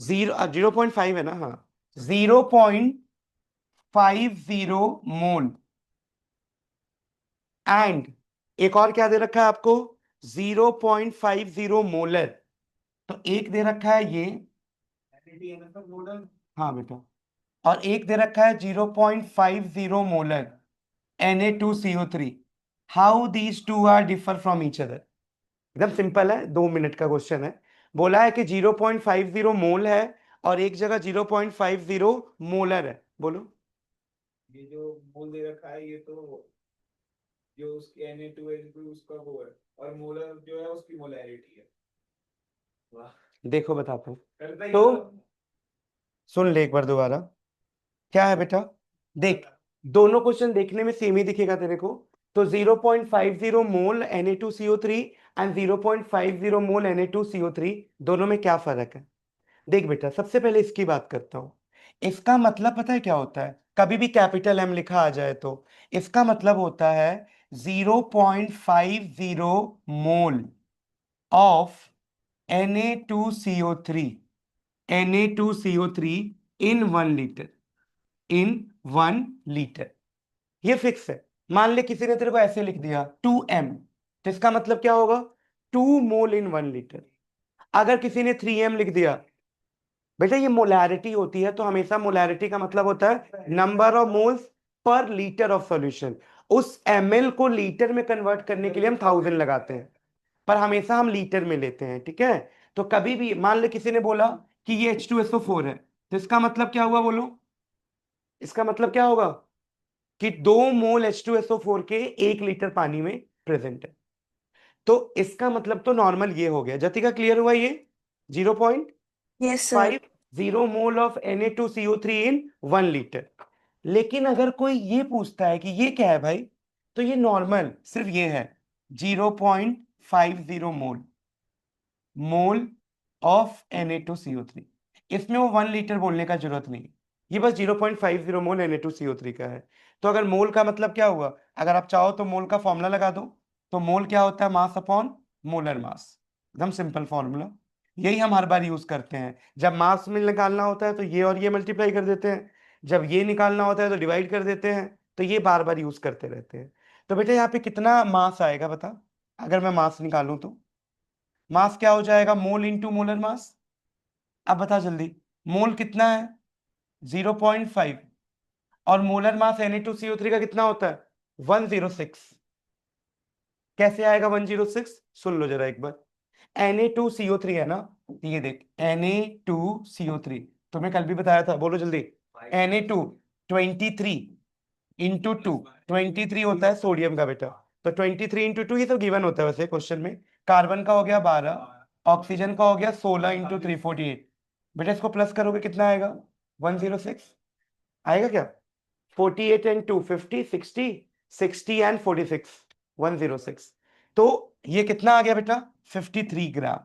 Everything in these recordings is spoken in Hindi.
0.5 है ना, हाँ। 0.50 मोल। एंड एक और क्या दे रखा है आपको? 0.50 मोलर। तो एक दे रखा है ये, हाँ बेटा, और एक दे रखा है 0.50 molar Na2CO3। How these two are differ from each other? एकदम सिंपल है, 2 मिनट का क्वेश्चन है। बोला है कि 0.50 मोल है और एक जगह 0.50 मोलर है। बोलो। ये जो मोल दे रखा है ये तो जो उसकी Na2H2 उसका वो है, और मोलर जो है उसकी मोलैरिटी है। वाह। देखो बताता हूँ। करता ही तो तो। सुन ले एक बार दोबारा। क्या है बेटा? देख, दोनों क्वेश्चन देखने में सेम ही दिखेगा तेरे को। तो 0.50 मोल Na2CO3 एंड 0.50 मोल Na2CO3, दोनों में क्या फर्क है? देख बेटा, सबसे पहले इसकी बात करता हूं। इसका मतलब पता है क्या होता है? कभी भी कैपिटल एम लिखा आ जाए तो इसका मतलब होता है 0.50 mole of Na2CO3, Na2CO3 in 1 litre, in 1 litre. ये फिक्स है। मान ले किसी ने तेरे को ऐसे लिख दिया 2m, तो इसका मतलब क्या होगा? 2 मोल इन 1 लीटर। अगर किसी ने 3m लिख दिया, बेटा ये मोलैरिटी होती है, तो हमेशा मोलैरिटी का मतलब होता है number of moles per litre of solution. उस ml को लीटर में कन्वर्ट करने के लिए हम 1000 लगाते हैं, पर हमेशा हम लीटर में लेते हैं, ठीक है? तो कभी भी मान ले किसी ने बोला कि ये H2SO4 है, तो इसका मतलब क्या हुआ बोलो? इसका मतलब क्या होगा? कि 2 मोल H2SO4 के 1 लीटर पानी में प्रेजेंट है। तो इसका मतलब तो नॉर्मल ये हो गया। जतिका क्लियर हुआ ये? Zero point yes sir. Five zero mole of Na2CO3 in 1 litre. लेकिन अगर कोई ये पूछता है कि ये क्या है भाई, तो ये नॉर्मल सिर्फ ये है, 0.50 मोल, मोल ऑफ Na2CO3। इसमें वो 1 लीटर बोलने का जरूरत नहीं, ये बस 0.50 मोल Na2CO3 का है। तो अगर मोल का मतलब क्या हुआ, अगर आप चाहो तो मोल का फॉर्मूला लगा दो। तो मोल क्या होता है? मास अपॉन मोलर मास। एकदम सिंपल फॉर्मूला। यही हम हर बार यूज करते हैं। जब मास में निकालना होता है तो ये और ये मल्टीप्लाई कर देते हैं, जब ये निकालना होता है तो डिवाइड कर देते हैं। तो ये बार बार यूज करते रहते हैं। तो बेटा यहाँ पे कितना मास आएगा बता? अगर मैं मास निकालूं तो मास क्या हो जाएगा? मोल इंटू मोलर मास। अब बता जल्दी, मोल कितना है? 0.5। और मोलर मास Na2CO3 का कितना होता है? 106। कैसे आएगा 106? सुन लो जरा एक बार। Na2CO3 है ना, तो ये देख Na2CO3, तुम्हें कल भी बताया था, बोलो जल्दी। Na2 23 इंटू 2, 23 होता है सोडियम का बेटा। तो 23 इंटू 2, ये सब गिवन होता है वैसे क्वेश्चन में। कार्बन का हो गया 12, ऑक्सीजन का हो गया 16 इंटू 348। बेटा इसको प्लस करोगे कितना आएगा? 106 आएगा क्या? 48 एंड 2 50, 60, 60 एंड 46, 106। तो ये कितना आ गया बेटा? 53 ग्राम।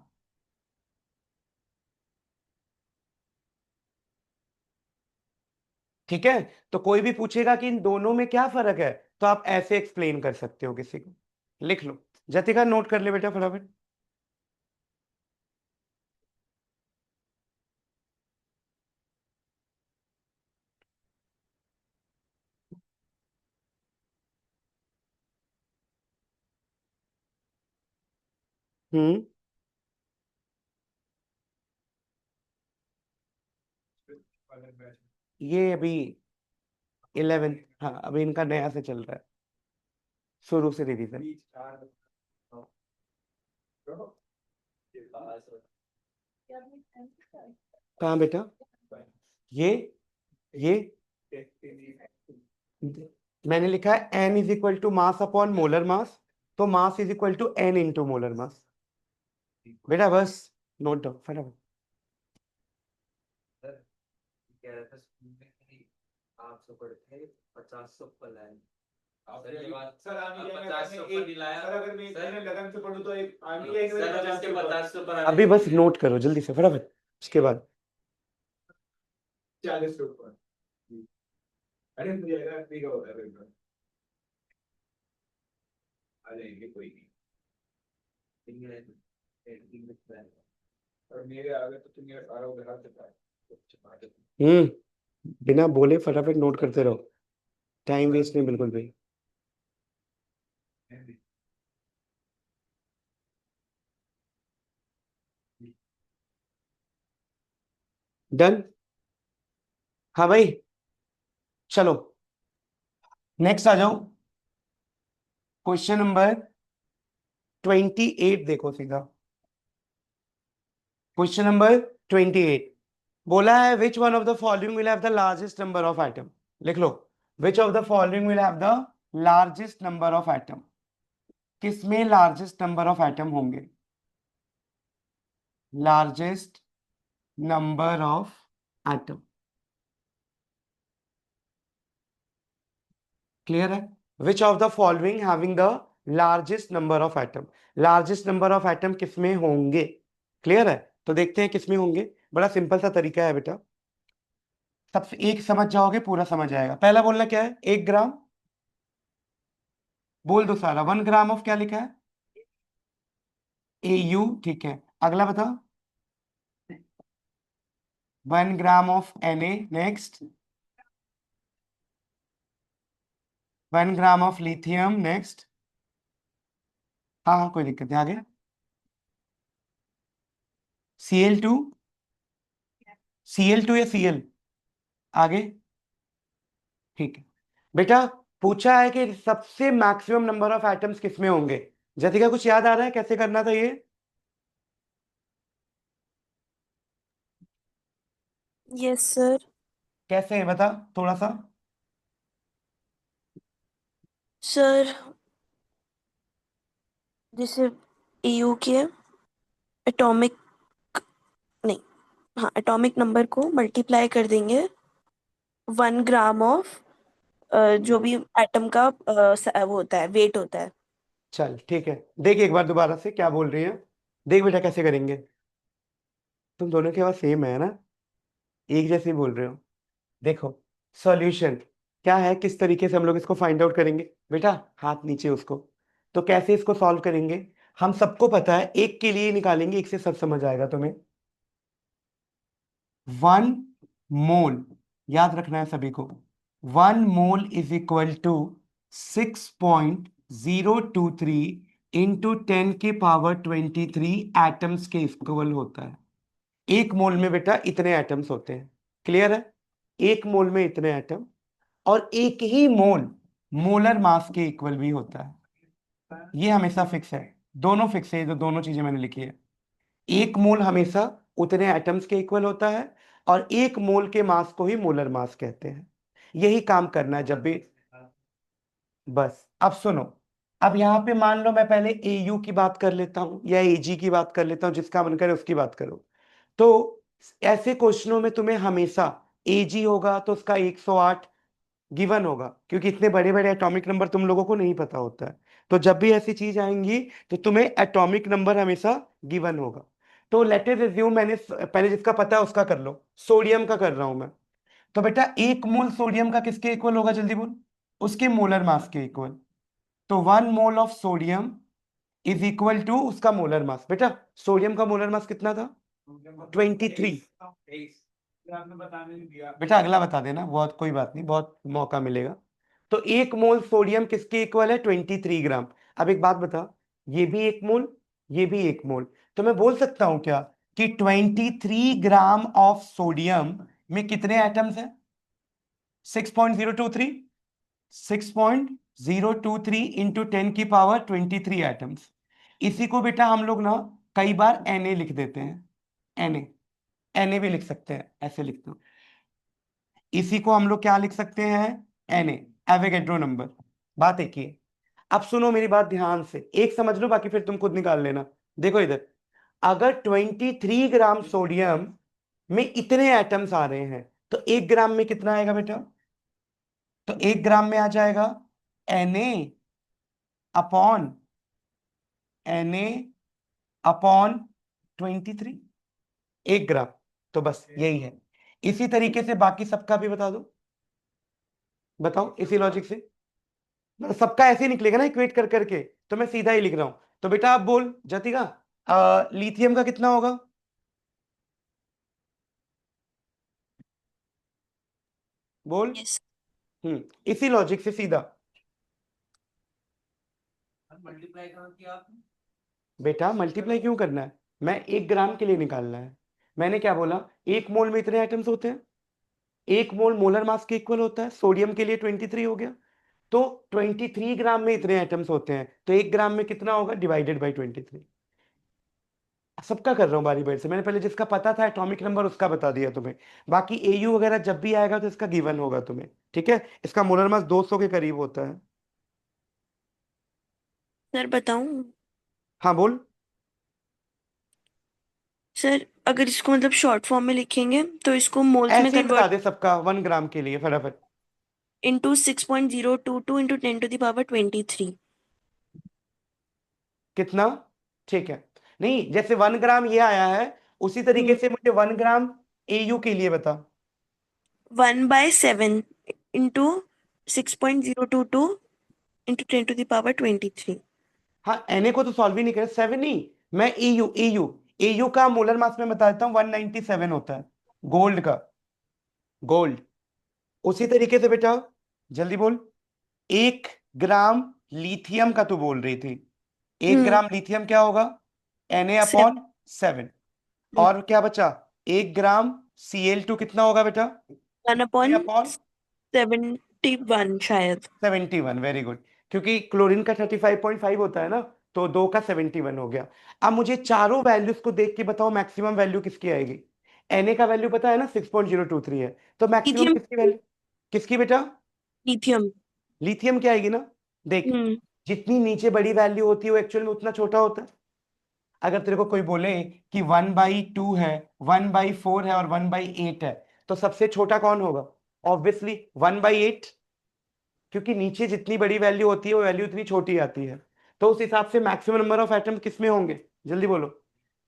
ठीक है? तो कोई भी पूछेगा कि इन दोनों में क्या फर्क है, तो आप ऐसे एक्सप्लेन कर सकते हो किसी को। लिख लो। जतिका नोट कर ले बेटा फटाफट। हम्म। ये अभी 11, हाँ अभी इनका नया से चल रहा है, शुरू से रिवीजन। कहाँ बेटा? ये मैंने लिखा है n is equal to mass upon molar mass. तो mass is equal to n into molar mass. बेटा बस नोट डाउन फटाफट। सर कह रहा था स्कूल में कि आप सब पढ़ते 50 लाए। सर ये बात सर आने जाएगा 50 नहीं लाया सर। अगर मैं इतने लगन से पढ़ूं तो एक आने जाएगा सर। अब इसके 50 अभी बस नोट करो जल्दी से फटाफट, उसके बाद 40 के ऊपर। अरे मुझे लगा फ्री का होता है पेपर। आ जाएंगे कोई नहीं। इंग्लिश इंग्लिश और मेरे आगे तो तुम ये 18 उधार देता है। बिना बोले फटाफट नोट करते रहो, टाइम वेस्ट नहीं बिल्कुल भी। डन। हाँ भाई, चलो नेक्स्ट आ जाओ। क्वेश्चन नंबर 28 देखो सीधा। क्वेश्चन नंबर 28 बोला है which one of the following will have the largest number of atom. लिख लो, which of the following will have the largest number of atom. किसमें लार्जेस्ट नंबर ऑफ एटम होंगे? Largest number of atom. Clear है? Which of the following having the largest number of atom. Largest number of atom किसमें होंगे? क्लियर है? तो देखते हैं किसमें होंगे। बड़ा सिंपल सा तरीका है बेटा, सबसे एक समझ जाओगे पूरा समझ आएगा। पहला बोलना क्या है? 1 ग्राम। बोल दो सारा। 1 ग्राम ऑफ क्या लिखा है? AU। ठीक है, अगला बताओ। 1 gram of Na। Next. 1 gram of lithium. Next. हाँ हाँ, कोई दिक्कत नहीं, आगे। Cl2। Cl2 या Cl? आगे। ठीक है बेटा, पूछा है कि सबसे मैक्सिमम नंबर ऑफ एटम्स किसमें होंगे। जतिका कुछ याद आ रहा है कैसे करना था ये? Yes sir. कैसे है बता थोड़ा सा। सर जैसे EU के एटॉमिक, नहीं, हाँ एटॉमिक नंबर को मल्टीप्लाई कर देंगे 1 ग्राम ऑफ जो भी एटम का वो होता है, वेट होता है। चल ठीक है, देख एक बार दोबारा से क्या बोल रही है। देख बेटा कैसे करेंगे। तुम दोनों के पास सेम है ना, एक जैसे ही बोल रहे हो। देखो सॉल्यूशन क्या है, किस तरीके से हम लोग इसको फाइंड आउट करेंगे। बेटा हाथ नीचे उसको। तो कैसे इसको सॉल्व करेंगे? हम सबको पता है, एक के लिए निकालेंगे, एक से सब समझ आएगा तुम्हें। 1 मोल, याद रखना है सभी को। 1 mole is equal to 6.023 into 10⁻23 atoms के इक्वल होता है। 1 मोल में बेटा इतने एटम्स होते हैं। क्लियर है? 1 मोल में इतने एटम, और एक ही मोल मोलर मास के इक्वल भी होता है। ये हमेशा फिक्स है, दोनों फिक्स है, जो दोनों चीजें मैंने लिखी है। 1 मोल हमेशा उतने एटम्स के इक्वल होता है, और 1 मोल के मास को ही मोलर मास कहते हैं। यही काम करना है जब भी। बस अब सुनो, अब यहां पे मान लो मैं पहले AU की बात कर लेता हूं या AG की बात कर लेता हूं, जिसका मन करे उसकी बात करो। तो ऐसे क्वेश्चनों में तुम्हें हमेशा AG होगा तो उसका 108 गिवन होगा, क्योंकि इतने बड़े बड़े एटॉमिक नंबर तुम लोगों को नहीं पता होता है। तो जब भी ऐसी चीज आएंगी तो तुम्हें एटॉमिक नंबर हमेशा गिवन होगा। तो लेट अस अज्यूम, मैंने पहले जिसका पता है उसका कर लो, सोडियम का कर रहा हूं मैं। तो बेटा 1 मोल सोडियम का किसके इक्वल होगा, जल्दी बोल। उसके मोलर मास के इक्वल। तो 1 mole of sodium is equal to उसका मोलर मास। बेटा सोडियम का मोलर मास कितना था? 23। बेटा अगला बता देना, बहुत कोई बात नहीं, बहुत मौका मिलेगा। तो 1 मोल सोडियम किसके इक्वल है? 23 ग्राम। अब एक बात बता, ये भी 1 मोल, ये भी 1 मोल। तो मैं बोल सकता हूं क्या कि 23 ग्राम ऑफ सोडियम में कितने एटम्स हैं? 6.023। 6.023 इंटू 10⁻23 एटम्स। इसी को बेटा हम लोग ना कई बार Na लिख देते हैं। Na भी लिख सकते हैं, ऐसे लिखते हो। इसी को हम लोग क्या लिख सकते हैं? Na, Avogadro number. बात एक ही है। अब सुनो मेरी बात ध्यान से, एक समझ लो बाकी फिर तुम खुद निकाल लेना। देखो इधर, अगर 23 ग्राम सोडियम में इतने एटम्स आ रहे हैं तो 1 ग्राम में कितना आएगा बेटा? तो 1 ग्राम में आ जाएगा Na अपॉन Na अपॉन 23, 1 ग्राम। तो बस यही है। इसी तरीके से बाकी सबका भी बता दो। बताओ इसी लॉजिक से, मतलब सबका ऐसे ही निकलेगा ना इक्वेट कर करके। तो मैं सीधा ही लिख रहा हूं। तो बेटा आप बोल जतिका, लिथियम का कितना होगा? बोल। यस। इसी लॉजिक से सीधा मल्टीप्लाई कहाँ किया आपने? बेटा मल्टीप्लाई क्यों करना है, मैं 1 ग्राम के लिए निकालना है। मैंने क्या बोला, 1 मोल में इतने एटम्स होते हैं, 1 मोल मोलर मास के इक्वल होता है, सोडियम के लिए 23 हो गया, तो 23 ग्राम में इतने एटम्स होते हैं, तो 1 ग्राम में कितना होगा, डिवाइडेड बाई 23। सबका कर रहा हूँ बारी बारी से, मैंने पहले जिसका पता था एटॉमिक नंबर उसका बता दिया तुम्हें, बाकी एयू वगैरह जब भी आएगा तो इसका गिवन होगा तुम्हें, ठीक है। इसका मोलर मास 200 के करीब होता है। सर बताऊं? हाँ बोल। सर अगर इसको मतलब शॉर्ट फॉर्म में लिखेंगे तो इसको मोल्स में ऐसे ही बता कन्वर्ट दे सबका 1 ग्राम के लिए फटाफट। Into 6.022 into 10⁻23। कितना, ठीक है। नहीं, जैसे 1 ग्राम ये आया है, उसी तरीके से मुझे 1 ग्राम एयू के लिए बता। 1/7 इंटू 6.022 इंटू 10⁻23। हाँ, एनए को तो सॉल्व ही नहीं करे, 7 ही। मैं एयू एयू एयू का मोलर मास में बता देता हूँ, 197 होता है, गोल्ड का, गोल्ड। उसी तरीके से बेटा जल्दी बोल, 1 ग्राम लिथियम का तू बोल रही थी, एक हम्म। ग्राम लिथियम क्या होगा, Na सेवन। अपॉन 7। और क्या बचा, 1 ग्राम Cl2 कितना होगा बेटा, वन Na अपॉन अपॉन 71 शायद। 71, वेरी गुड। क्योंकि क्लोरीन का 35.5 होता है ना, तो 2 का 71 हो गया। अब मुझे चारों वैल्यूज को देख के बताओ मैक्सिमम वैल्यू किसकी आएगी। Na का वैल्यू पता है ना, 6.023 है, तो मैक्सिमम लिथियम। किसकी वैल्यू, किसकी बेटा, लिथियम। लिथियम की आएगी ना। देख, हम्म। जितनी नीचे बड़ी वैल्यू होती है वो एक्चुअल में उतना छोटा होता है। अगर तेरे को कोई बोले कि 1/2 है, 1/4 है और 1/8 है, तो सबसे छोटा कौन होगा, ऑब्वियसली 1/8, क्योंकि नीचे जितनी बड़ी वैल्यू होती है वो वैल्यू इतनी छोटी आती है। तो उस हिसाब से मैक्सिमम नंबर ऑफ एटम किस में होंगे, जल्दी बोलो।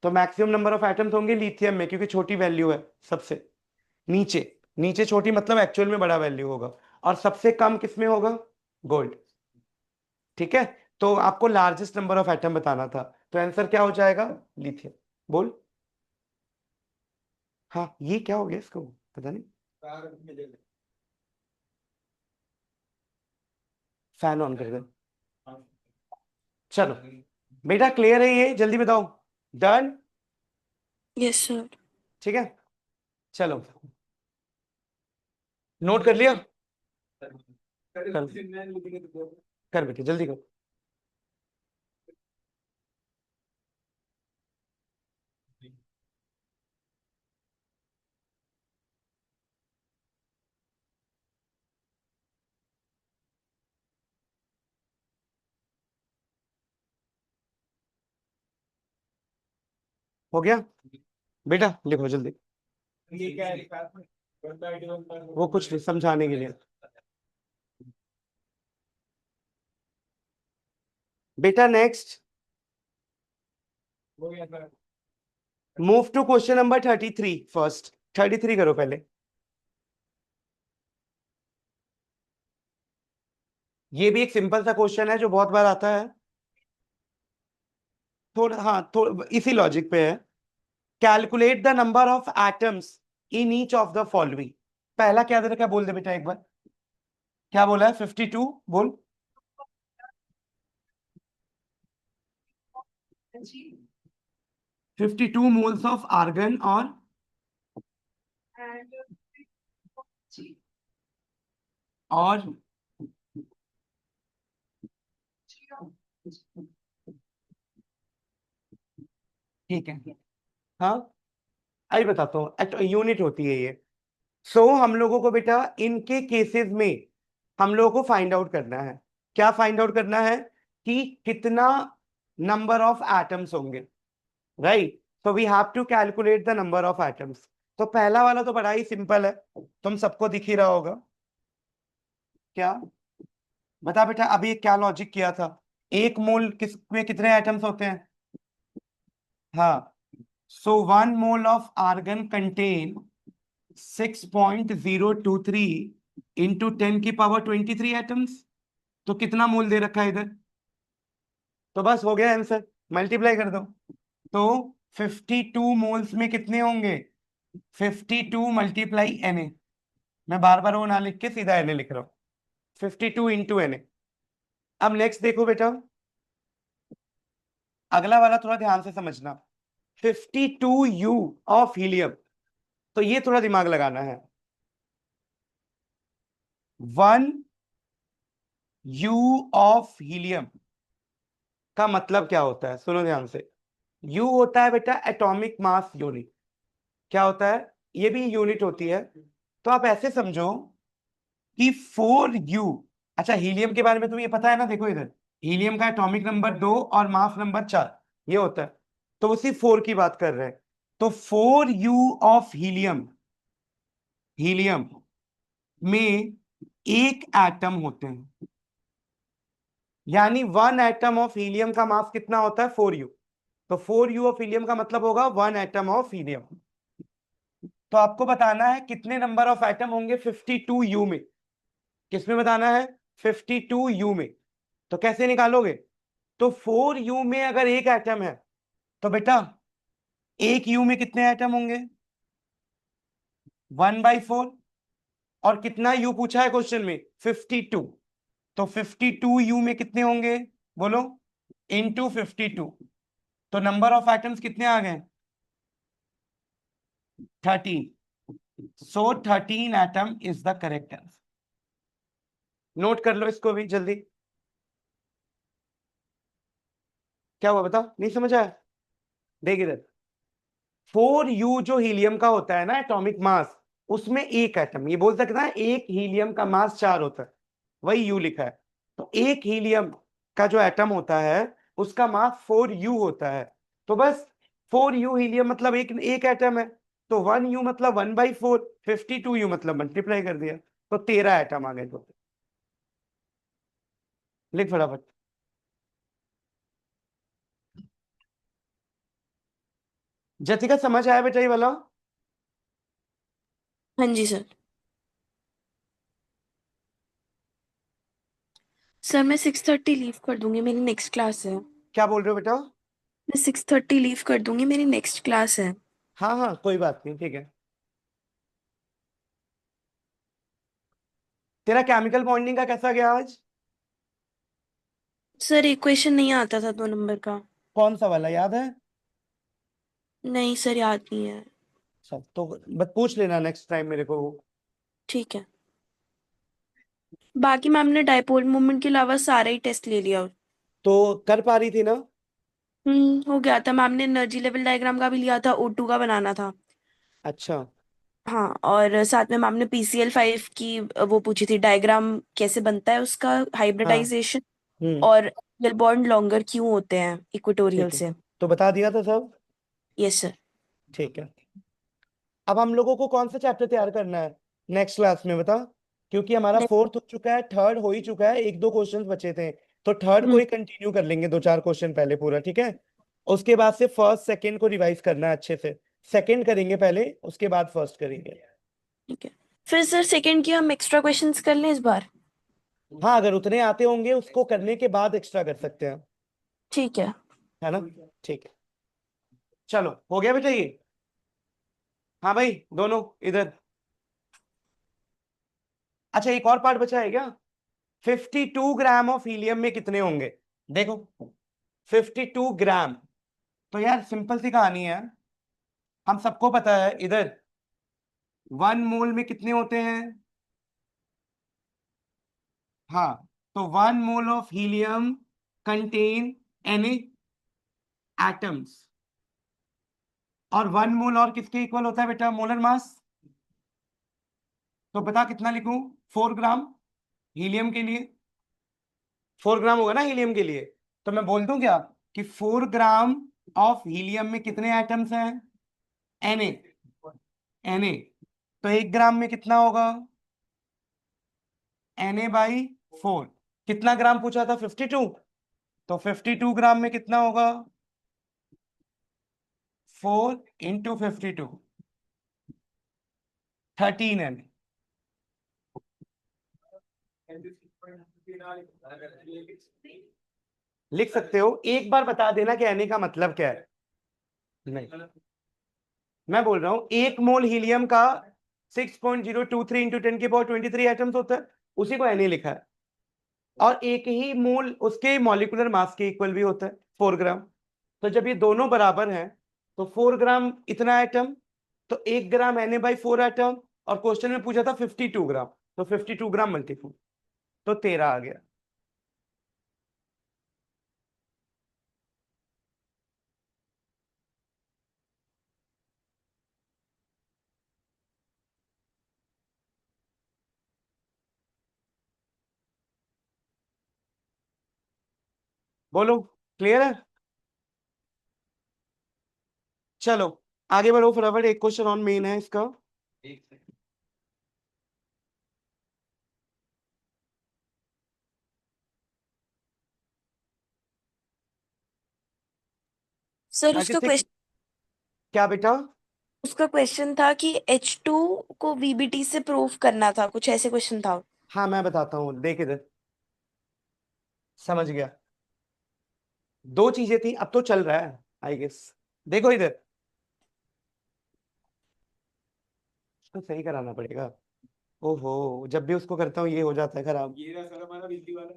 तो मैक्सिमम नंबर ऑफ एटम्स होंगे लिथियम में, क्योंकि छोटी वैल्यू है सबसे नीचे, नीचे छोटी मतलब एक्चुअल में बड़ा वैल्यू होगा। और सबसे कम किस में होगा, गोल्ड, ठीक है। तो आपको लार्जेस्ट नंबर ऑफ एटम बताना था, तो आंसर क्या हो जाएगा, लिथियम। बोल। हाँ, ये क्या हो गया इसको, पता नहीं। फैन ऑन कर दे। चलो बेटा, क्लियर है ये, जल्दी बताओ। डन। Yes sir. ठीक है, चलो नोट कर लिया, कर बेटे जल्दी कर। हो गया बेटा, लिखो जल्दी। वो कुछ नहीं, समझाने के लिए। बेटा next, move to question number 33 first. 33 करो पहले। ये भी एक सिंपल सा क्वेश्चन है जो बहुत बार आता है, थोड़ा हाँ थोड़ा इसी लॉजिक पे है। Calculate the number of atoms in each of the following. पहला क्या दे रखा है, बोल दे बेटा एक बार, क्या बोला है, 52 बोल। 52 मोल्स ऑफ आर्गन और ठीक है, हाँ अभी बताता हूँ, यूनिट होती है ये। सो हम लोगों को बेटा इनके केसेस में हम लोगों को फाइंड आउट करना है, क्या फाइंड आउट करना है, कि कितना नंबर ऑफ एटम्स होंगे, राइट। तो we have to calculate the number of atoms. तो पहला वाला तो बड़ा ही सिंपल है, तुम सबको दिख ही रहा होगा। क्या, बता बेटा अभी क्या लॉजिक किया था, 1 मोल किस में कितने एटम्स होते हैं, हाँ। So 1 mole of argon contain 6.023 into 10⁻23 atoms. तो कितना मोल दे रखा है इधर, तो बस हो गया आंसर, मल्टीप्लाई कर दो। तो 52 मोल्स में कितने होंगे, 52 मल्टीप्लाई Na, मैं बार बार वो ना लिख के सीधा Na लिख रहा हूँ, 52 इंटू Na। अब नेक्स्ट देखो बेटा, अगला वाला थोड़ा ध्यान से समझना। 52 U ऑफ हीलियम, तो ये थोड़ा दिमाग लगाना है। 1 U ऑफ हीलियम का मतलब क्या होता है, सुनो ध्यान से। U होता है बेटा एटॉमिक मास यूनिट। क्या होता है, ये भी यूनिट होती है। तो आप ऐसे समझो कि 4U, अच्छा हीलियम के बारे में तुम्हें ये पता है ना, देखो इधर हीलियम का एटॉमिक नंबर 2 और मास नंबर 4 ये होता है, तो उसी 4 की बात कर रहे हैं। तो 4U ऑफ हीलियम, हीलियम में एक एटम होते हैं, यानी 1 एटम ऑफ हीलियम का मास कितना होता है, 4U। तो 4U ऑफ हीलियम का मतलब होगा 1 एटम ऑफ हीलियम। तो आपको बताना है कितने नंबर ऑफ एटम होंगे 52U में। किसमें बताना है, 52U में। तो कैसे निकालोगे, तो 4U में अगर एक एटम है तो बेटा एक U में कितने एटम होंगे, 1/4। और कितना U पूछा है क्वेश्चन में, 52। तो 52U में कितने होंगे, बोलो, इंटू 52। तो नंबर ऑफ एटम्स कितने आ गए, 13। सो 13 atom is the correct answer. Note कर लो इसको भी जल्दी। क्या हुआ बताओ, नहीं समझ आया, देख इधर। 4U जो हीलियम का होता है ना एटॉमिक मास, उसमें एक एटम, ये बोल सकता है एक हीलियम का मास 4 होता है, वही U लिखा है। तो एक हीलियम का जो एटम होता है उसका मास 4U होता है। तो बस 4U हीलियम मतलब एक एक एटम है, तो 1U मतलब 1/4, 52U मतलब मल्टीप्लाई कर दिया, तो 13 एटम आ गए। तो लिख फटाफट। जतिका समझ आया बेटा ये वाला। हाँ जी सर। सर मैं 6:30 लीव कर दूंगी, मेरी नेक्स्ट क्लास है। क्या बोल रहे हो बेटा। मैं 6:30 लीव कर दूंगी, मेरी नेक्स्ट क्लास है। हाँ हाँ कोई बात नहीं, ठीक है। तेरा केमिकल बॉन्डिंग का कैसा गया आज। सर एक क्वेश्चन नहीं आता था 2 नंबर का। कौन सा वाला याद है। नहीं सर, याद नहीं है। सब तो बस पूछ लेना नेक्स्ट टाइम मेरे को। ठीक है। बाकी मैम ने डाइपोल मोमेंट के अलावा सारा ही टेस्ट ले लिया। तो कर पा रही थी ना। हो गया था। मैम ने एनर्जी लेवल डायग्राम का भी लिया था, O2 का बनाना था। अच्छा। हाँ, और साथ में मैम ने PCl5 की वो पूछी थी, डायग्राम कैसे बनता है उसका, हाँ। हाइब्रिडाइजेशन, हम्म। और एक्सियल बॉन्ड लॉन्गर क्यों होते हैं इक्वेटोरियल ठीक है, से। तो बता दिया था सब। Yes sir. ठीक है। अब हम लोगों को कौन सा चैप्टर तैयार करना है नेक्स्ट क्लास में बता, क्योंकि हमारा फोर्थ हो चुका है, थर्ड हो ही चुका है, एक दो क्वेश्चंस बचे थे। तो थर्ड को हम्म ही कंटिन्यू कर लेंगे, दो चार क्वेश्चन पहले पूरा, ठीक है। उसके बाद से फर्स्ट सेकंड को रिवाइज करना है अच्छे से। सेकंड करेंगे पहले, उसके बाद फर्स्ट करेंगे। ठीक है। फिर सर सेकंड की हम एक्स्ट्रा क्वेश्चंस कर लें इस बार। हाँ अगर उतने आते होंगे उसको करने के बाद एक्स्ट्रा कर सकते हैं, ठीक है। है ना। ठीक है, चलो हो गया बेटा ये। हाँ भाई दोनों इधर। अच्छा एक और पार्ट बचा है क्या, 52 ग्राम ऑफ हीलियम में कितने होंगे, देखो 52 ग्राम। तो यार सिंपल सी कहानी है, हम सबको पता है इधर 1 मोल में कितने होते हैं। हाँ, तो 1 mole of helium contain any atoms, और 1 मोल और किसके इक्वल होता है बेटा, मोलर मास। तो बता कितना लिखूं, 4 ग्राम हीलियम के लिए, 4 ग्राम होगा ना हीलियम के लिए। तो मैं बोल दूं क्या कि 4 ग्राम ऑफ हीलियम में कितने एटम्स हैं, Na, Na। तो 1 ग्राम में कितना होगा, Na/4। कितना ग्राम पूछा था, 52। तो 52 ग्राम में कितना होगा, 4 × 52, 13 Na। लिख सकते हो, एक बार बता देना कि Na का मतलब क्या है। नहीं, मैं बोल रहा हूं 1 मोल हीलियम का 6.023 इंटू 10⁻23 एटम्स होता है, उसी को Na लिखा है। और एक ही मोल उसके मॉलिक्यूलर मास के इक्वल भी होता है, 4 ग्राम। तो जब ये दोनों बराबर हैं तो 4 ग्राम इतना एटम, तो 1 ग्राम Na/4 एटम, और क्वेश्चन में पूछा था 52 ग्राम, तो 52 ग्राम मल्टीफोर, तो 13 आ गया। बोलो, क्लियर है? चलो आगे बढ़ो फटाफट, एक क्वेश्चन ऑन मेन है इसका। एक सेकंड। सर 36। क्या बेटा? उसका क्वेश्चन था कि H2 को VBT से प्रूव करना था, कुछ ऐसे क्वेश्चन था। हाँ मैं बताता हूँ, देख इधर, समझ गया। दो चीजें थी, अब तो चल रहा है आई गेस। देखो इधर, इसको सही कराना पड़ेगा। ओहो, जब भी उसको करता हूँ ये हो जाता है खराब। ये रहा सर हमारा बिजली वाला,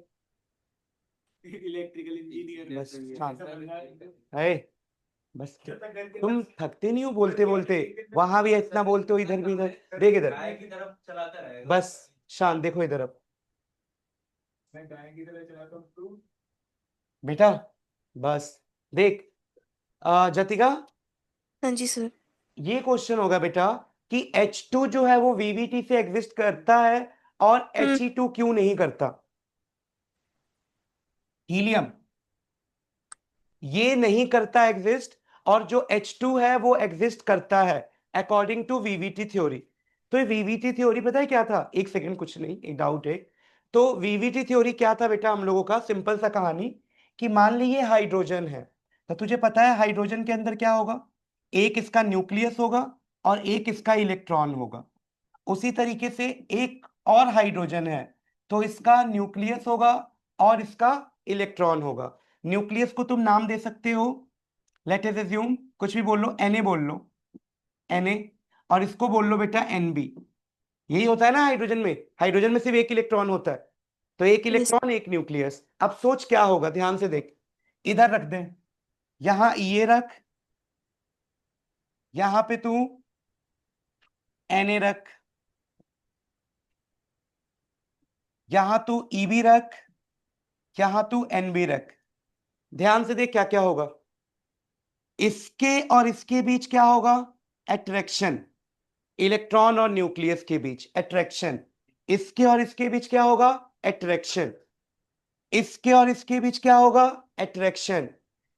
इलेक्ट्रिकल इंजीनियर। बस शांत है, बस तुम थकते नहीं हो बोलते बोलते, वहां भी इतना बोलते हो, इधर भी इधर, देख इधर, गाय की तरफ चलाता रहेगा। बस शांत, देखो इधर अब मैं गाय की तरह चलाता हूँ तू। बेटा, बस देख। जतिका, हाँ जी सर। ये क्वेश्चन होगा बेटा कि H2 जो है वो VVT से एग्जिस्ट करता है और He2 क्यों नहीं करता। हीलियम ये नहीं करता एग्जिस्ट, और जो H2 है वो एग्जिस्ट करता है अकॉर्डिंग टू VVT थ्योरी। तो ये VVT थ्योरी पता है क्या था? एक सेकंड, कुछ नहीं, एक डाउट है। तो VVT थ्योरी क्या था बेटा हम लोगों का? सिंपल सा कहानी, कि मान लीजिए हाइड्रोजन है, तो तुझे पता है हाइड्रोजन के अंदर क्या होगा? एक इसका न्यूक्लियस होगा और एक इसका इलेक्ट्रॉन होगा। उसी तरीके से एक और हाइड्रोजन है, तो इसका न्यूक्लियस होगा और इसका इलेक्ट्रॉन होगा। न्यूक्लियस को तुम नाम दे सकते हो, लेट अस अज्यूम कुछ भी बोल लो, Na बोल लो, Na, और इसको बोल लो बेटा Nb। यही होता है ना हाइड्रोजन में, हाइड्रोजन में सिर्फ एक इलेक्ट्रॉन होता है, तो एक यस। इलेक्ट्रॉन एक न्यूक्लियस। अब सोच क्या होगा, ध्यान से देख, इधर रख दे, यहां ये रख, यहां पे तू Na रख, यहां तू Eb रख, यहां तू Nb रख। ध्यान से देख क्या क्या होगा, इसके और इसके बीच क्या होगा? अट्रैक्शन, इलेक्ट्रॉन और न्यूक्लियस के बीच अट्रैक्शन। इसके और इसके बीच क्या होगा? अट्रैक्शन। इसके और इसके बीच क्या होगा? अट्रैक्शन।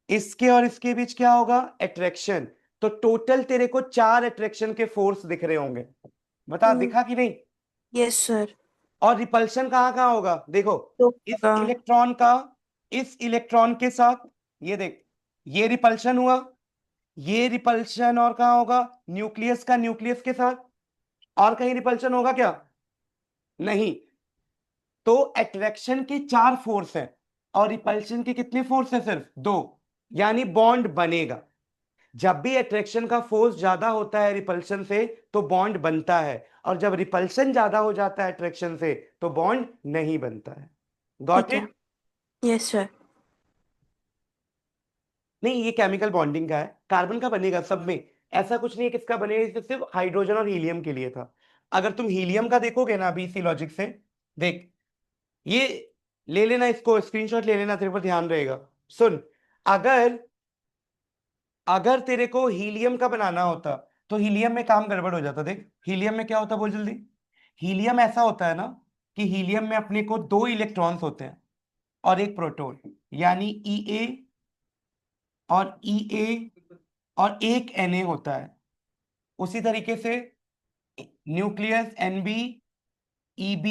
इसके और इसके बीच क्या होगा? अट्रैक्शन। तो टोटल तेरे को 4 अट्रैक्शन के फोर्स दिख रहे होंगे, बता दिखा कि नहीं? Yes sir. और रिपल्शन कहाँ कहाँ होगा? देखो, तो इस इलेक्ट्रॉन का इस इलेक्ट्रॉन के साथ, ये देख, ये रिपल्शन हुआ, ये रिपल्शन और कहाँ होगा? न्यूक्लियस का न्यूक्लियस के साथ। और कहीं रिपल्शन होगा क्या? नहीं। तो अट्रैक्शन के 4 फोर्स हैं और रिपल्शन के कितने फोर्स हैं? सिर्फ 2। यानी बॉन्ड बनेगा। जब भी अट्रैक्शन का फोर्स ज्यादा होता है रिपल्शन से तो बॉन्ड बनता है, और जब रिपल्शन ज्यादा हो जाता है अट्रैक्शन से तो बॉन्ड नहीं बनता है। गॉट ठीक है। इट? Yes sir. नहीं, ये केमिकल बॉन्डिंग का है, कार्बन का बनेगा सब में, ऐसा कुछ नहीं है किसका बनेगा, ये सिर्फ हाइड्रोजन और हीलियम के लिए था। अगर तुम हीलियम का देखोगे ना अभी इसी लॉजिक से, देख, ये ले लेना, इसको स्क्रीनशॉट ले लेना, तेरे पर ध्यान रहेगा। सुन, अगर अगर तेरे को हीलियम का बनाना होता तो हीलियम में काम गड़बड़ हो जाता। देख हीलियम में क्या होता, बोल जल्दी। हीलियम ऐसा होता है ना कि हीलियम में अपने को 2 इलेक्ट्रॉन्स होते हैं और एक प्रोटॉन, यानी Ea और Ea, और एक Na होता है। उसी तरीके से न्यूक्लियस Nb, Eb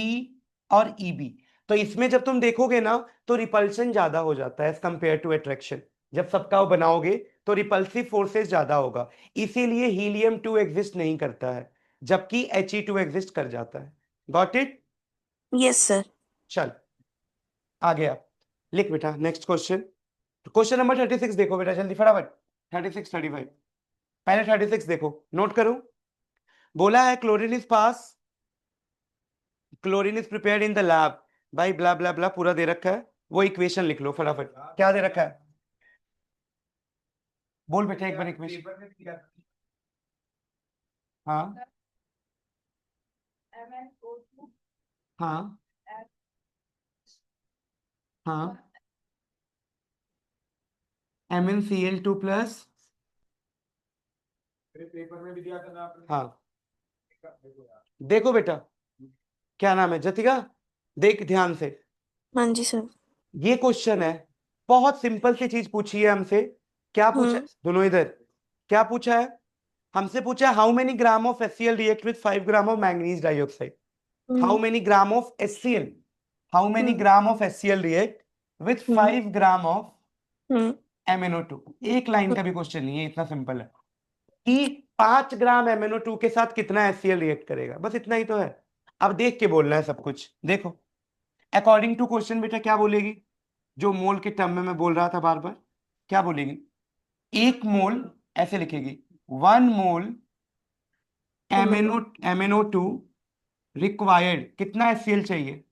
और Eb। तो इसमें जब तुम देखोगे ना तो रिपल्शन ज्यादा हो जाता है एज कंपेयर टू अट्रैक्शन। जब सबका वो बनाओगे तो रिपल्सिव फोर्सेस ज्यादा होगा, इसीलिए हीलियम 2 एग्जिस्ट नहीं करता है, जबकि He2 एग्जिस्ट कर जाता है। Got it? Yes sir. चल आ गया, लिख बेटा नेक्स्ट क्वेश्चन। क्वेश्चन नंबर 36 देखो बेटा, जल्दी फटाफट। 36 35, पहले 36 देखो, नोट करो। बोला है chlorine is pass, chlorine is prepared in the lab, भाई ब्ला ब्ला ब्ला पूरा दे रखा है, वो इक्वेशन लिख लो फटाफट। क्या दे रखा है? बोल बेटा एक बार इक्वेशन। हाँ हाँ हाँ, MnCl2 प्लस, पेपर में भी दिया था ना आपने। हाँ देखो बेटा, क्या नाम है, जतिका, देख ध्यान से, हाँ जी सर। ये क्वेश्चन है, बहुत सिंपल सी चीज पूछी है हमसे। क्या पूछा है? दोनों इधर, क्या पूछा है हमसे? पूछा है how many gram of HCl react with 5 gram of manganese dioxide. How many gram of HCl, how many gram of HCl react with 5 gram of MnO2। एक लाइन का भी क्वेश्चन नहीं है, इतना सिंपल है कि 5 ग्राम MnO2 के साथ कितना HCl रिएक्ट करेगा, बस इतना ही तो है। अब देख के बोलना है सब कुछ। देखो अकॉर्डिंग टू क्वेश्चन बेटा क्या बोलेगी, जो मोल के टर्म में मैं बोल रहा था बार बार, क्या बोलेगी? एक मोल, ऐसे लिखेगी 1 मोल MnO2 रिक्वायर्ड, कितना HCl चाहिए?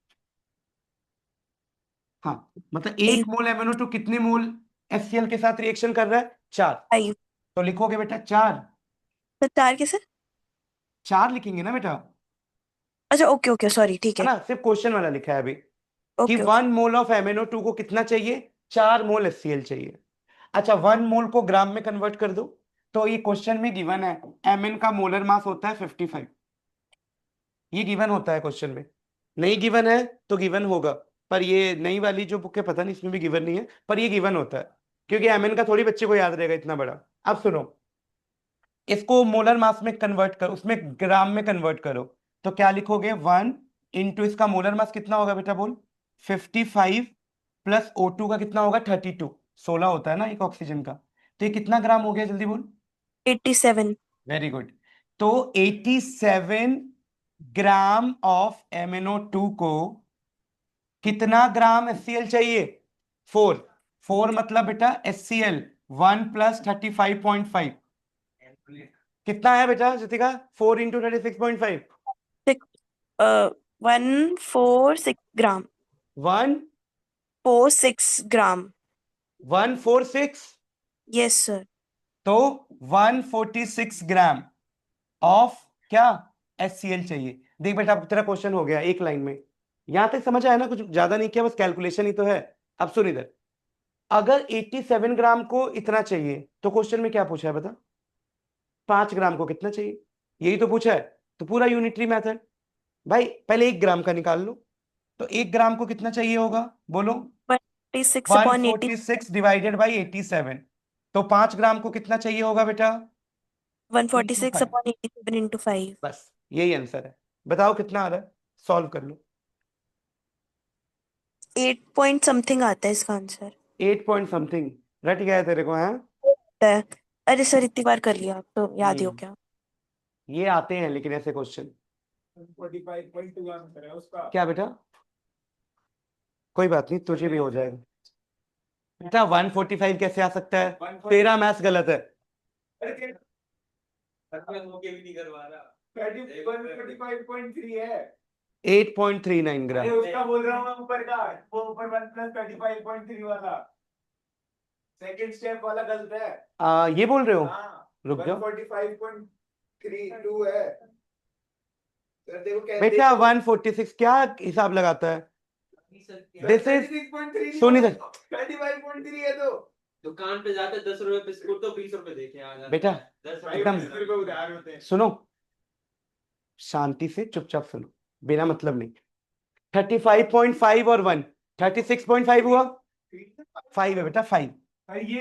हाँ मतलब एक मोल MnO2 कितने मोल HCl के साथ रिएक्शन कर रहा है? 4। 5। तो लिखोगे बेटा 4, तो 4 कैसे? 4 लिखेंगे ना बेटा, अच्छा ओके ओके सॉरी, ठीक है है। ना, सिर्फ क्वेश्चन वाला लिखा है अभी कि okay okay. 1 mole of MnO2 को कितना चाहिए? 4 मोल HCl चाहिए। अच्छा 1 मोल को ग्राम में कन्वर्ट कर दो, तो ये क्वेश्चन में गिवन है Mn का मोलर मास होता है 55, ये गिवन होता है क्वेश्चन में। नहीं गिवन है तो गिवन होगा, पर ये नई वाली जो बुक है पता नहीं इसमें भी गिवन नहीं है, पर ये गिवन होता है, क्योंकि Mn का थोड़ी बच्चे को याद रहेगा इतना बड़ा। अब सुनो, इसको मोलर मास में कन्वर्ट करो, उसमें ग्राम में कन्वर्ट करो, तो क्या लिखोगे? 1 इंटू इसका मोलर मास कितना होगा बेटा बोल? 55 प्लस O2 का कितना होगा? 32, 16 होता है ना एक ऑक्सीजन का, तो ये कितना ग्राम हो गया जल्दी बोल? 87। Very good. तो 87 ग्राम ऑफ MnO2 को कितना ग्राम HCl चाहिए? 4। 4 मतलब बेटा HCl 1 प्लस 35.5, कितना है बेटा जतिका? 4 इंटू 36.5, 146 ग्राम। 1 46 ग्राम। 146, यस सर। तो 146 ग्राम ऑफ क्या? HCl चाहिए। देख बेटा अब तेरा क्वेश्चन हो गया एक लाइन में, यहां तक समझ आया ना, कुछ ज्यादा नहीं किया, बस कैलकुलेशन ही तो है। अब सुन इधर, अगर 87 ग्राम को इतना चाहिए तो क्वेश्चन में क्या पूछा है बता? 5 ग्राम को कितना चाहिए, यही तो पूछा है। तो पूरा यूनिटरी मेथड, भाई पहले 1 ग्राम का निकाल लो, तो 1 ग्राम को कितना चाहिए होगा बोलो? 26/80। 146 डिवाइडेड बाई 87, तो 5 ग्राम को कितना चाहिए होगा बेटा? One into six 5, upon 87 into 5। बस यही आंसर है। बताओ कितना आ रहा है, सॉल्व कर लो। 8 पॉइंट समथिंग आता है इसका आंसर। 8 पॉइंट समथिंग, रट गया है तेरे को है? है। अरे सर इतनी बार कर लिया, आप तो याद ही हो क्या। ये आते हैं लेकिन ऐसे क्वेश्चन। 45.2 आंसर है उसका। क्या बेटा? कोई बात नहीं, तुझे भी हो जाएगा बेटा। 145 कैसे आ सकता है? 140 तेरा मैथ्स गलत है। अरे होके भी नहीं करवा रहा। 145.3 है। 8.39 ग्राम। अरे उसका बोल रहा हूँ मैं ऊपर का, वो ऊपर 1 प्लस 35.3 वाला सेकंड स्टेप वाला गलत है। ये बोल रहे हो? हाँ रुक जाओ 145.32 है। सर देखो कैसे बेटा, 146 क्या हिसाब लगाता है? दिस इज, 36.3 सुन इधर 35.3 है तो दुकान पे जाते 10 रुपए बिस्कुट तो 20 रुपए देखे आ जाते बेटा, 10 एकदम रुपए उधार होते हैं। सुनो, शांति से चुपचाप सुनो, बिना मतलब नहीं। 35.5 और 1, 36.5 हुआ, 5 है बेटा, 5। ये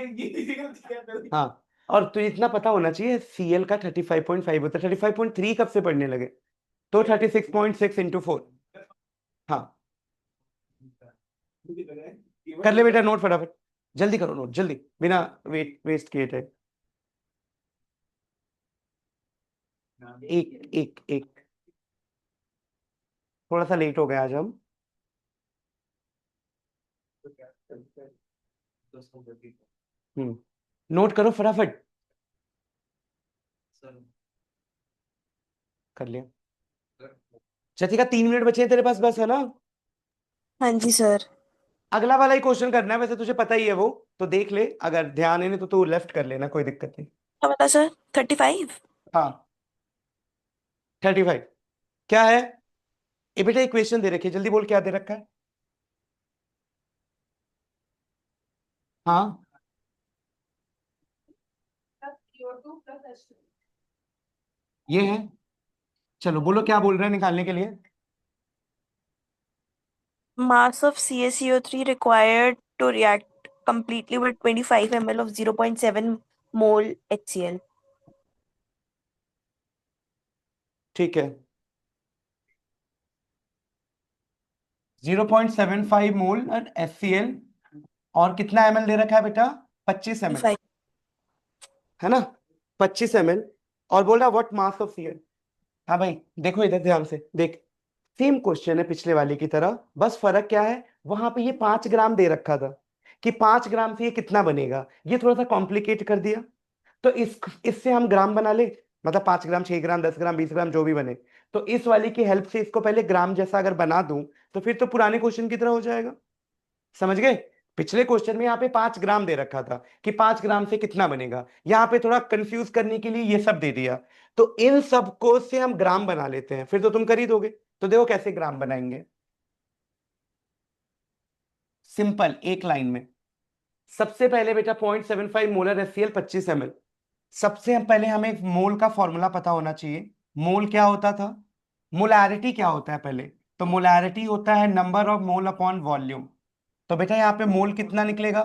हाँ, और तुझे इतना पता होना चाहिए Cl का 35.5 होता है, 35.3 कब से पढ़ने लगे? तो 36.6 इंटू 4। हाँ कर ले बेटा नोट फटाफट, जल्दी करो नोट जल्दी, बिना वेस्ट किए थे। एक एक एक, थोड़ा सा लेट हो गया आज हम। नोट करो फटाफट। कर लिया। जतिका 3 मिनट बचे हैं तेरे पास, बस, है ना? हाँ जी सर। अगला वाला ही क्वेश्चन करना है, वैसे तुझे पता ही है वो, तो देख ले, अगर ध्यान है नहीं तो तू लेफ्ट कर लेना, कोई दिक्कत नहीं। क्या बता सर? 35। हाँ, 35। क्या है? ये बेटा इक्वेशन दे रखी है, जल्दी बोल क्या दे रखा है। हाँ, ये है। चलो बोलो क्या बोल रहे हैं निकालने के लिए। Mass of CaCO3 required to react completely with 25 ml of 0.7 mole HCl. ठीक है, 0.75 मोल HCl, और कितना ml दे रखा है बेटा? 25 ml, 25. है ना? 25 ml। और बोल रहा व्हाट मास ऑफ Cl। हाँ भाई, देखो इधर ध्यान से देख, सेम क्वेश्चन है पिछले वाले की तरह, बस फर्क क्या है, वहां पे ये 5 ग्राम दे रखा था, कि 5 ग्राम से ये कितना बनेगा, ये थोड़ा सा कॉम्प्लिकेट कर दिया। तो इससे हम ग्राम बना ले, मतलब 5 ग्राम, 6 ग्राम, 10 ग्राम, 20 ग्राम, जो भी बने। तो इस वाली की हेल्प से इसको पहले ग्राम जैसा अगर बना दूं, तो फिर तो पुराने क्वेश्चन की तरह हो जाएगा। समझ गए? पिछले क्वेश्चन में यहाँ पे 5 ग्राम दे रखा था, कि 5 ग्राम से कितना बनेगा, यहाँ पे थोड़ा कंफ्यूज करने के लिए ये सब दे दिया। तो इन सब को से हम ग्राम बना लेते हैं, फिर तो तुम कर ही दोगे। तो देखो कैसे ग्राम बनाएंगे, सिंपल, एक लाइन में। सबसे पहले बेटा 0.75 मोलर HCl 25 ml। सबसे हम पहले हमें मोल का फॉर्मूला पता होना चाहिए। मोल क्या होता था? मोलैरिटी क्या होता है पहले? तो मोलैरिटी होता है number of mole upon volume. तो बेटा यहाँ पे मोल कितना निकलेगा?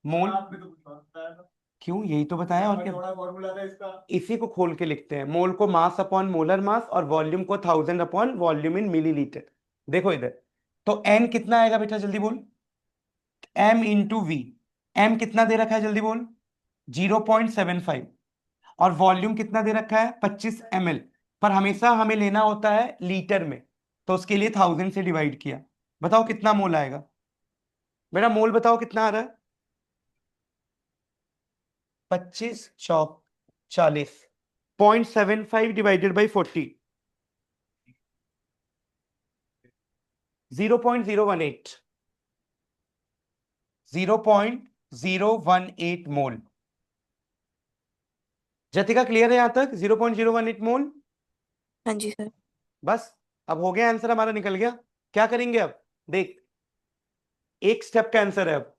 मोल, क्यों, यही तो बताया, और क्या फॉर्मूला था इसका? इसी को खोल के लिखते हैं, मोल को मास अपॉन मोलर मास, और वॉल्यूम को 1000 अपॉन वॉल्यूम इन मिलीलीटर। देखो इधर, तो एन कितना आएगा बेटा, जल्दी बोल। M into we. एम कितना दे रखा है, जल्दी बोल। 0.75। और वॉल्यूम कितना दे रखा है? 25 ml। पर हमेशा हमें लेना होता है लीटर में, तो उसके लिए 1000 से डिवाइड किया। बताओ कितना मोल आएगा बेटा, मोल बताओ कितना आ रहा है? 25 चौक 40, 0.75 डिवाइडेड बाई 40, 0.018, 0.018 मोल। जतिका क्लियर है यहां तक? 0.018 मोल। हाँ जी सर। बस, अब हो गया आंसर हमारा, निकल गया। क्या करेंगे अब, देख, एक स्टेप का आंसर है अब।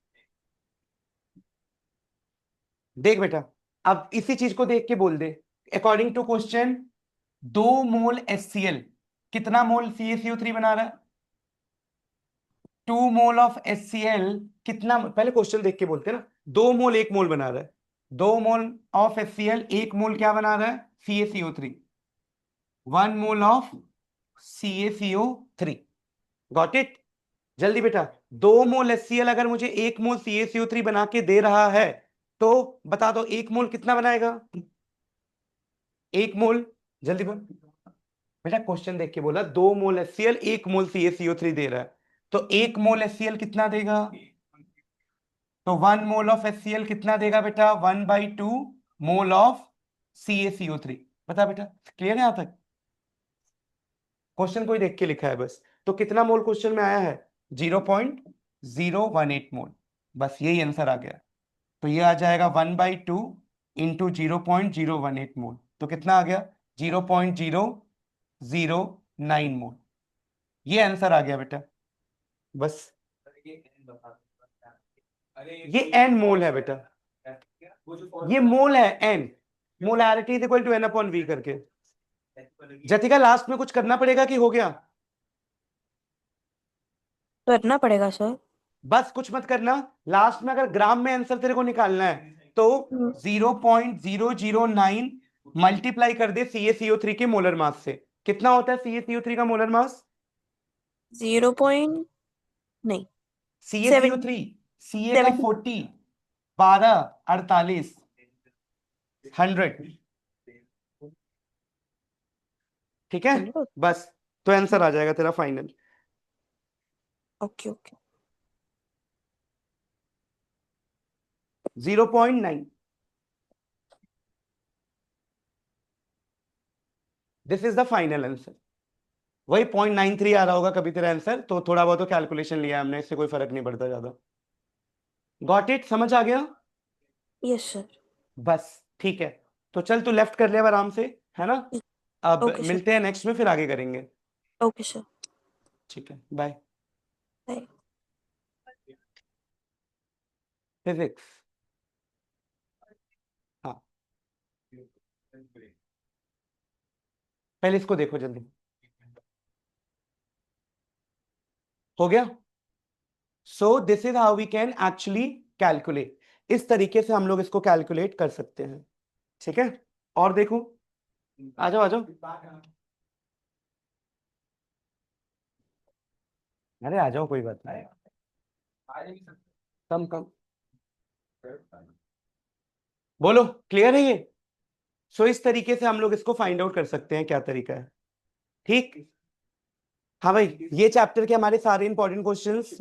देख बेटा, अब इसी चीज को देख के बोल दे, according to question, 2 mole HCl कितना मोल CaCO3 बना रहा है? 2 मोल ऑफ HCl कितना, पहले क्वेश्चन देख के बोलते हैं ना। 2 मोल 1 मोल बना रहा है, 2 मोल ऑफ HCl 1 मोल क्या बना रहा है? CaCO3। 1 mole of CaCO3। Got it? जल्दी बेटा, 2 मोल HCl अगर मुझे 1 मोल CaCO3 बना के दे रहा है, तो बता दो 1 मोल कितना बनाएगा? 1 मोल, जल्दी बोल बेटा, क्वेश्चन देख के बोला 2 मोल HCl 1 मोल CaCO3 दे रहा है, तो 1 मोल HCl कितना देगा? तो 1 मोल ऑफ HCl कितना देगा बेटा? 1/2 मोल ऑफ CaCO3। बता बेटा, क्लियर है यहां तक? क्वेश्चन कोई देख के लिखा है बस, तो कितना मोल क्वेश्चन में आया है? 0.018 मोल। बस यही आंसर आ गया। तो ये आ जाएगा 1/2 इंटू 0.018 मोल, तो कितना आ गया? 0.009 मोल। ये आंसर आ गया बेटा, बस। ये एन मोल है बेटा, ये मोल है, n. Molarity is equal to n upon V करके। जतिका लास्ट में कुछ करना पड़ेगा कि हो गया? करना पड़ेगा सर। बस कुछ मत करना, लास्ट में अगर ग्राम में आंसर तेरे को निकालना है, तो 0.009 मल्टीप्लाई कर दे CaCO3 के मोलर मास से। कितना होता है CaCO3 का मोलर मास? 0 पॉइंट नहीं, सेवन CaCO3, Ca का 70। 40, 12, 48, 100। ठीक है, 100। बस, तो आंसर आ जाएगा तेरा final. Okay okay. 0.9। This is the final answer. वही 0.93 आ रहा होगा कभी तेरा आंसर, तो थोड़ा बहुत तो कैलकुलेशन लिया हमने, इससे कोई फर्क नहीं पड़ता ज्यादा। गॉट इट, समझ आ गया? Yes sir. बस ठीक है, तो चल तू लेफ्ट कर ले अब आराम से, है ना? अब ओके सर। मिलते हैं नेक्स्ट में, फिर आगे करेंगे। Okay sir. ठीक है, बाय। बाय। फिजिक्स। हाँ, पहले इसको देखो जल्दी। हो गया? So this is how we can actually calculate. इस तरीके से हम लोग इसको कैलकुलेट कर सकते हैं। ठीक है, और देखो, आ जाओ आ जाओ। अरे आ जाओ, कोई बात नहीं। कम कम बोलो, क्लियर है ये? सो इस तरीके से हम लोग इसको फाइंड आउट कर सकते हैं क्या तरीका है। ठीक, हाँ भाई, ये चैप्टर के हमारे सारे इंपॉर्टेंट क्वेश्चंस